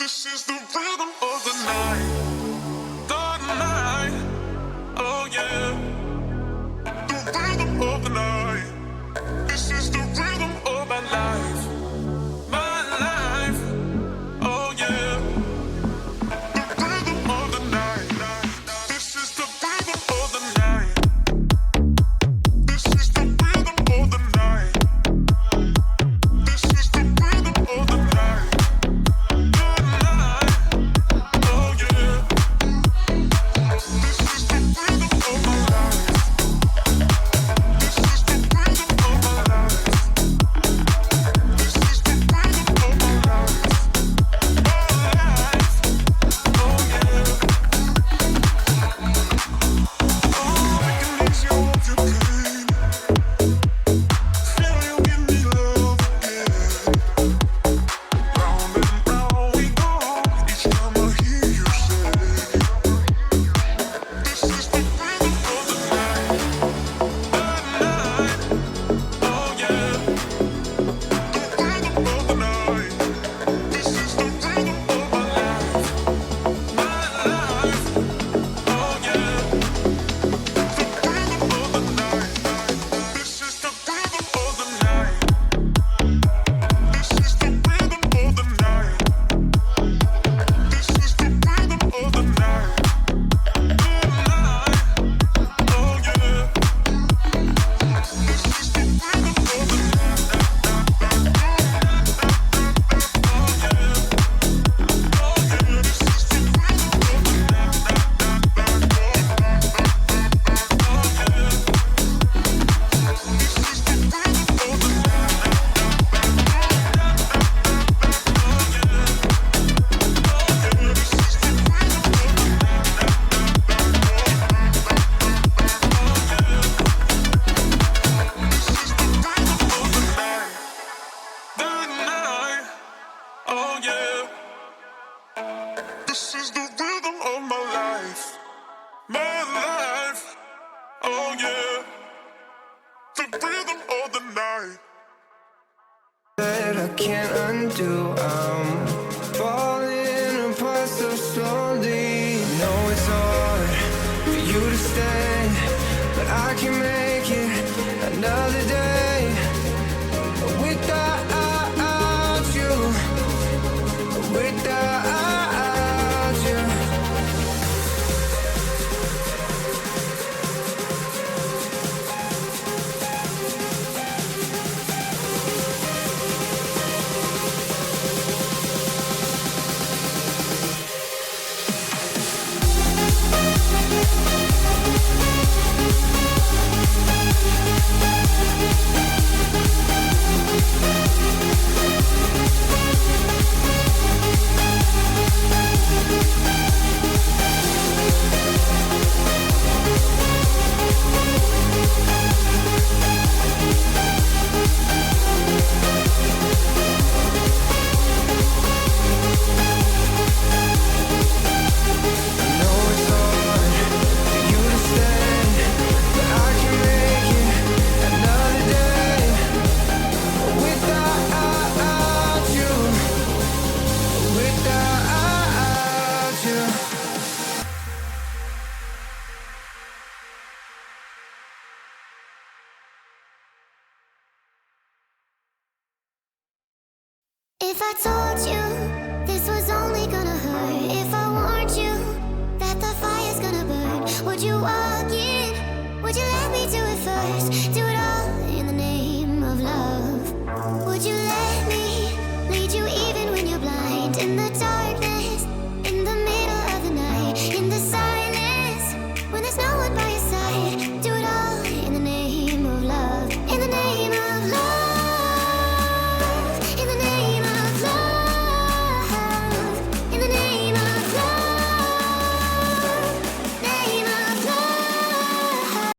This is the rhythm of the night, oh yeah. The rhythm of the night. This is the rhythm of my life, oh yeah. The rhythm of the night. This is the rhythm of the night. This is the rhythm of the night. This is the rhythm of the night. That I can't undo. I'm falling apart so slowly. I know it's hard for you to stay, but I can make it another day without you, without you. If I told you this was only gonna hurt, if I warned you that the fire's gonna burn, would you walk in? Would you let me do it first? Do it all in the name of love. Would you let me lead you even when you're blind in the